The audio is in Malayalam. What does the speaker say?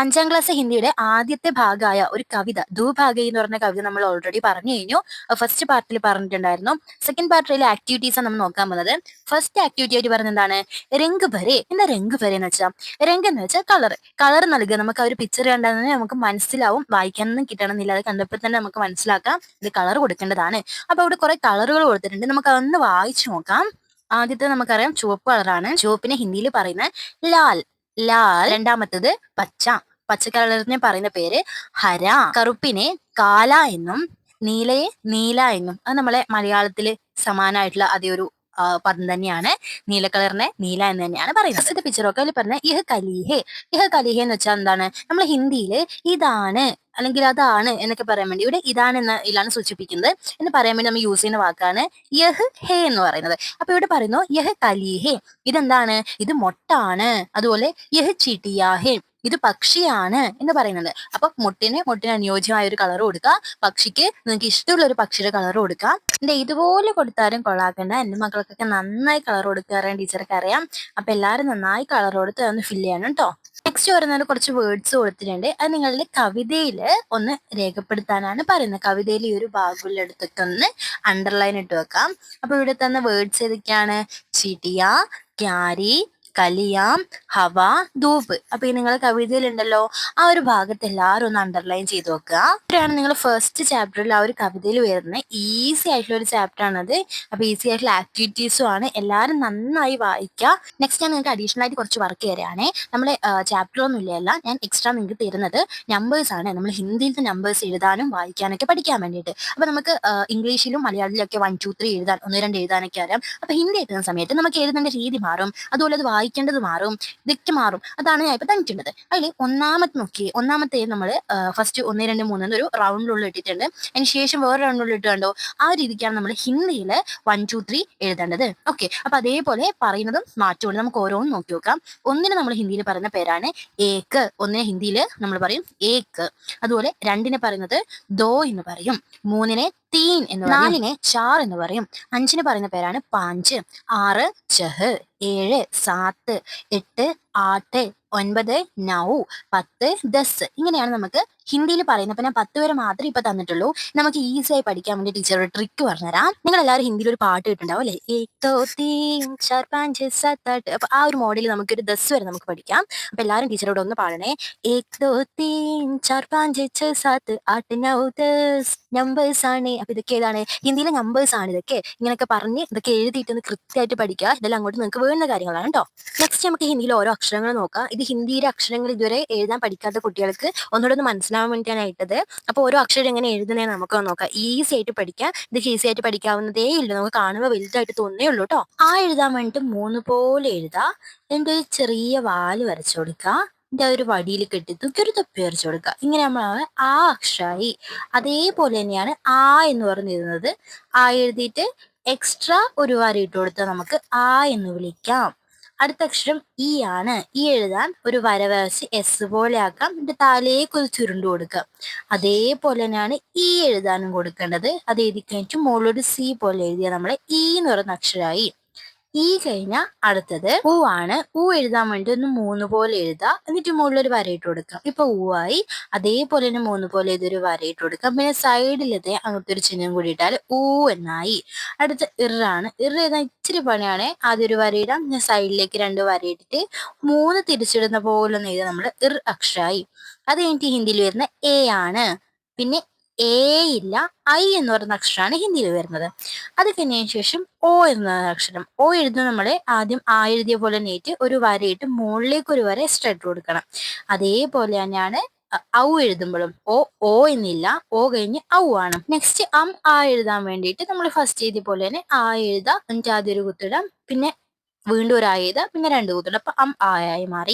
അഞ്ചാം ക്ലാസ് ഹിന്ദിയുടെ ആദ്യത്തെ ഭാഗമായ ഒരു കവിത ദുഭാഗി എന്ന് പറഞ്ഞ കവിത നമ്മൾ ഓൾറെഡി പറഞ്ഞു കഴിഞ്ഞു. ഫസ്റ്റ് പാർട്ടിൽ പറഞ്ഞിട്ടുണ്ടായിരുന്നു. സെക്കൻഡ് പാർട്ടിലെ ആക്ടിവിറ്റീസ് ആണ് നമ്മൾ നോക്കാൻ പോകുന്നത്. ഫസ്റ്റ് ആക്ടിവിറ്റി ആയിട്ട് പറഞ്ഞ എന്താണ്, രംഗ് ഭരെ. എന്താ രംഗ് ഭരെ എന്ന് വെച്ചാൽ, രംഗ് എന്ന് വെച്ചാൽ കളർ. കളർ നൽകുക. നമുക്ക് ആ ഒരു പിക്ചർ കണ്ടാൽ തന്നെ നമുക്ക് മനസ്സിലാവും, വായിക്കാനൊന്നും കിട്ടണമെന്നില്ല, അത് കണ്ടപ്പോൾ തന്നെ നമുക്ക് മനസ്സിലാക്കാം ഇത് കളർ കൊടുക്കേണ്ടതാണ്. അപ്പൊ അവിടെ കുറെ കളറുകൾ കൊടുത്തിട്ടുണ്ട്, നമുക്ക് അതൊന്ന് വായിച്ചു നോക്കാം. ആദ്യത്തെ നമുക്കറിയാം ചുവപ്പ് കളറാണ്. ചുവപ്പിനെ ഹിന്ദിയിൽ പറയുന്നത് ലാൽ. ലാൽ. രണ്ടാമത്തത് പച്ച. പച്ച കളറിനെ പറയുന്ന പേര് ഹര. കറുപ്പിനെ കാല എന്നും നീലയെ നീല എന്നും. അത് നമ്മളെ മലയാളത്തില് സമാനമായിട്ടുള്ള അതേ ഒരു പദം തന്നെയാണ്. നീല കളറിനെ നീല എന്ന് തന്നെയാണ് പറയുന്നത്. ഇത് പിക്ചറൊക്കെ അതിൽ പറഞ്ഞ ഇഹ കലീഹെ. ഇഹ കലീഹെ എന്ന് വെച്ചാൽ എന്താണ്, നമ്മൾ ഹിന്ദിയില് ഇതാണ് അല്ലെങ്കിൽ അതാണ് എന്നൊക്കെ പറയാൻ വേണ്ടി ഇവിടെ ഇതാണ് എന്ന ഇതിലാണ് സൂചിപ്പിക്കുന്നത് എന്ന് പറയാൻ വേണ്ടി നമ്മൾ യൂസ് ചെയ്യുന്ന വാക്കാണ് യഹ് ഹേ എന്ന് പറയുന്നത്. അപ്പൊ ഇവിടെ പറയുന്നു യഹ് കലീഹെ, ഇതെന്താണ്, ഇത് മൊട്ടാണ്. അതുപോലെ യഹ് ചിട്ടിയാഹെ, ഇത് പക്ഷിയാണ് എന്ന് പറയുന്നത്. അപ്പൊ മുട്ടിന് അനുയോജ്യമായ ഒരു കളർ കൊടുക്കുക, പക്ഷിക്ക് നിങ്ങൾക്ക് ഇഷ്ടമുള്ള ഒരു പക്ഷിയുടെ കളർ കൊടുക്കാം. എന്റെ ഇതുപോലെ കൊടുത്താലും കൊള്ളാക്കണ്ട, എന്റെ മക്കൾക്കൊക്കെ നന്നായി കളർ കൊടുക്കാറിയാൻ ടീച്ചർക്ക് അറിയാം. അപ്പൊ എല്ലാവരും നന്നായി കളർ കൊടുത്ത് അതൊന്ന് ഫില്ല് ചെയ്യണം കേട്ടോ. നെക്സ്റ്റ് പറയുന്നത് കുറച്ച് വേർഡ്സ് കൊടുത്തിട്ടുണ്ട്, അത് നിങ്ങളുടെ കവിതയിൽ ഒന്ന് രേഖപ്പെടുത്താനാണ് പറയുന്നത്. കവിതയിൽ ഈ ഒരു ഭാഗങ്ങളിലെടുത്തൊക്കെ ഒന്ന് അണ്ടർലൈൻ ഇട്ട് വെക്കാം. അപ്പൊ ഇവിടെ തന്ന വേർഡ്സ് ഏതൊക്കെയാണ്, ചിടിയ, ക്യാരി, കലിയാം, ഹവ, ധൂപ്. അപ്പൊ ഈ നിങ്ങൾ കവിതയിലുണ്ടല്ലോ ആ ഒരു ഭാഗത്ത് എല്ലാവരും ഒന്ന് അണ്ടർലൈൻ ചെയ്ത് വെക്കുക. ഇവിടെയാണ് നിങ്ങൾ ഫസ്റ്റ് ചാപ്റ്ററിൽ ആ ഒരു കവിതയിൽ വരുന്ന ഈസി ആയിട്ടുള്ള ഒരു ചാപ്റ്റർ ആണത്. അപ്പൊ ഈസി ആയിട്ടുള്ള ആക്ടിവിറ്റീസും ആണ്, എല്ലാവരും നന്നായി വായിക്കുക. നെക്സ്റ്റ് ഞാൻ നിങ്ങൾക്ക് അഡീഷണൽ ആയിട്ട് കുറച്ച് വർക്ക് തരാണേ. നമ്മളെ ചാപ്റ്റർ ഒന്നും ഇല്ല, ഞാൻ എക്സ്ട്രാ നിങ്ങൾക്ക് തരുന്നത് നമ്പേഴ്സ് ആണ്. നമ്മൾ ഹിന്ദിയിലത്തെ നമ്പേഴ്സ് എഴുതാനും വായിക്കാനൊക്കെ പഠിക്കാൻ വേണ്ടിയിട്ട്. അപ്പൊ നമുക്ക് ഇംഗ്ലീഷിലും മലയാളത്തിലും ഒക്കെ 1 2 3 എഴുതാൻ, 1 2 എഴുതാനൊക്കെ അറിയാം. അപ്പൊ ഹിന്ദി എഴുതുന്ന സമയത്ത് നമുക്ക് എഴുതേണ്ട രീതി മാറും, അതുപോലെ അത് വായിക്കേണ്ടത് മാറും, ഇതൊക്കെ മാറും. അതാണ് ഞാൻ ഇപ്പൊ തന്നിട്ടുള്ളത്. അതിൽ ഒന്നാമത്തെ നോക്കിയേ, ഒന്നാമത്തെ നമ്മൾ ഫസ്റ്റ് 1 2 3 എന്നൊരു റൗണ്ടിലുള്ള ഇട്ടിട്ടുണ്ട്. അതിന് ശേഷം വേറെ റൗണ്ടിലുള്ള ഇട്ട് കണ്ടോ, ആ രീതിക്കാണ് നമ്മൾ ഹിന്ദിയിൽ 1 2 3 എഴുതേണ്ടത്. ഓക്കെ, അപ്പൊ അതേപോലെ പറയുന്നതും മാറ്റമുണ്ട്. നമുക്ക് ഓരോന്നും നോക്കി നോക്കാം. ഒന്നിന് നമ്മൾ ഹിന്ദിയിൽ പറയുന്ന പേരാണ് ഏക്ക്. ഒന്നിനെ ഹിന്ദിയിൽ നമ്മൾ പറയും ഏക്ക്. അതുപോലെ രണ്ടിനെ പറയുന്നത് ദോ എന്ന് പറയും. മൂന്നിനെ തീൻ എന്ന് പറയും. നാലിനെ ചാർ എന്ന് പറയും. അഞ്ചിന് പറയുന്ന പേരാണ് പാഞ്ച്. 6 ചഹ്. 7 സാത്ത്. 8 ആട്ട്. 9 നൗ. 10 ദസ്. ഇങ്ങനെയാണ് നമുക്ക് ഹിന്ദിയിൽ പറയുന്നത്. അപ്പൊ ഞാൻ 10 വരെ മാത്രമേ ഇപ്പൊ തന്നിട്ടുള്ളൂ. നമുക്ക് ഈസി ആയി പഠിക്കാൻ വേണ്ടി ടീച്ചർ ഒരു ട്രിക്ക് പറഞ്ഞുതരാം. നിങ്ങൾ എല്ലാവരും ഹിന്ദിയിൽ ഒരു പാട്ട് കിട്ടുണ്ടാവും അല്ലെ, ഏക് ദോ തീൻ ചാർ പാഞ്ച് സാത്ത് ആട്ട്. അപ്പൊ ആ ഒരു മോഡലിൽ നമുക്കൊരു ദസ് വരെ നമുക്ക് പഠിക്കാം. അപ്പൊ എല്ലാവരും ടീച്ചറോട് ഒന്ന് പാടണേ. ഏക് ദോ തീൻ ചാർ പാഞ്ച് ഛ സാത്ത് ആട്ട് നൗ ദസ്. നമ്പേഴ്സ് ആണ്. അപ്പൊ ഇതൊക്കെ ഏതാണ്, ഹിന്ദിയിലെ നമ്പേഴ്സ് ആണ്. ഇതൊക്കെ ഇങ്ങനെയൊക്കെ പറഞ്ഞ് ഇതൊക്കെ എഴുതിയിട്ടൊന്ന് കൃത്യമായിട്ട് പഠിക്കുക. ഇതെല്ലാം അങ്ങോട്ട് നിങ്ങൾക്ക് വേണ്ട കാര്യങ്ങളാണ് കേട്ടോ. നെക്സ്റ്റ് നമുക്ക് ഹിന്ദിയിൽ ഓരോ അക്ഷരങ്ങൾ നോക്കാം. ഇത് ഹിന്ദിയിലെ അക്ഷരങ്ങൾ ഇതുവരെ എഴുതാൻ പഠിക്കാത്ത കുട്ടികൾക്ക് ഒന്നുകൂടെ ഒന്ന് മനസ്സിലാവാൻ വേണ്ടിയാണ് ഇട്ടത്. അപ്പോൾ ഓരോ അക്ഷരം എങ്ങനെ എഴുതുന്നതെന്ന് നമുക്ക് നോക്കാം. ഈസി ആയിട്ട് പഠിക്കാം. ഇത് ഈസി ആയിട്ട് പഠിക്കാവുന്നതേ ഇല്ല, നമുക്ക് കാണുമ്പോൾ വലുതായിട്ട് തോന്നേ ഉള്ളൂ കേട്ടോ. ആ എഴുതാൻ വേണ്ടിയിട്ട് 3 പോലെ എഴുതാം. എന്നിട്ട് ഒരു ചെറിയ വാല് വരച്ചു കൊടുക്കുക. ഇതിന്റെ ഒരു വടിയിൽ കെട്ടി തൂക്കി ഒരു തൊപ്പി വരച്ചു കൊടുക്കുക. ഇങ്ങനെ നമ്മൾ ആ അക്ഷരമായി. അതേപോലെ തന്നെയാണ് ആ എന്ന് പറഞ്ഞിരുന്നത്. ആ എഴുതിയിട്ട് എക്സ്ട്രാ ഒരു വര ഇട്ട് കൊടുത്താൽ നമുക്ക് ആ എന്ന് വിളിക്കാം. അടുത്ത അക്ഷരം ഇ ആണ്. ഇ എഴുതാൻ ഒരു വര വരച്ച് എസ് പോലെ ആക്കാം. എന്നിട്ട് താലേക്ക് ഒരു ചുരുണ്ട് കൊടുക്കാം. അതേപോലെ തന്നെയാണ് ഇ എഴുതാനും കൊടുക്കേണ്ടത്. അത് എഴുതി കഴിഞ്ഞിട്ട് മുകളിലൊരു സി പോലെ എഴുതിയാൽ നമ്മളെ ഇ എന്ന് പറയുന്ന അക്ഷരമായി. ഈ കഴിഞ്ഞാൽ അടുത്തത് ഊ ആണ്. ഊ എഴുതാൻ വേണ്ടി ഒന്ന് 3 പോലെ എഴുതാം. എന്നിട്ട് മുകളിലൊരു വരയിട്ട് കൊടുക്കാം. ഇപ്പൊ ഊ ആയി. അതേപോലെ തന്നെ 3 പോലെ ഇതൊരു വരയിട്ട് കൊടുക്കാം. പിന്നെ സൈഡിലത്തെ അങ്ങനത്തെ ഒരു ചിഹ്നം കൂടി ഇട്ടാൽ ഊ എന്നായി. അടുത്ത ഇറാണ്. ഇറ എഴുതാൻ ഇച്ചിരി പണിയാണ്. ആദ്യം ഒരു വരയിടാം, പിന്നെ സൈഡിലേക്ക് 2 വരയിട്ടിട്ട് 3 തിരിച്ചിടുന്ന പോലെ ഒന്ന് എഴുതാം. നമ്മൾ ഇർ അക്ഷരമായി. അത് കഴിഞ്ഞിട്ട് ഹിന്ദിയിൽ വരുന്ന എ ആണ്. പിന്നെ എ ഇല്ല, ഐ എന്ന് പറയുന്ന അക്ഷരമാണ് ഹിന്ദിയിൽ വരുന്നത്. അത് കഴിഞ്ഞതിന് ശേഷം ഓ എന്ന അക്ഷരം. ഓ എഴുതുന്ന നമ്മളെ ആദ്യം ആ എഴുതിയ പോലെ നീട്ടി ഒരു വരയിട്ട് മുകളിലേക്ക് ഒരു വര എക്സ്ട്രാ ഇട്ട് കൊടുക്കണം. അതേപോലെ തന്നെയാണ് ഔ എഴുതുമ്പോഴും ഓ എന്നില്ല, ഓ കഴിഞ്ഞ് ഔ ആണ്. നെക്സ്റ്റ് ആ എഴുതാൻ വേണ്ടിയിട്ട് നമ്മൾ ഫസ്റ്റ് എഴുതിയ പോലെ തന്നെ ആ എഴുതാം. എന്നിട്ട് ആദ്യം ഒരു കുത്തിടാം, പിന്നെ വീണ്ടും ഒരു ആ എഴുതാം, പിന്നെ 2 കുത്തിടാം. അപ്പൊ ആയി മാറി.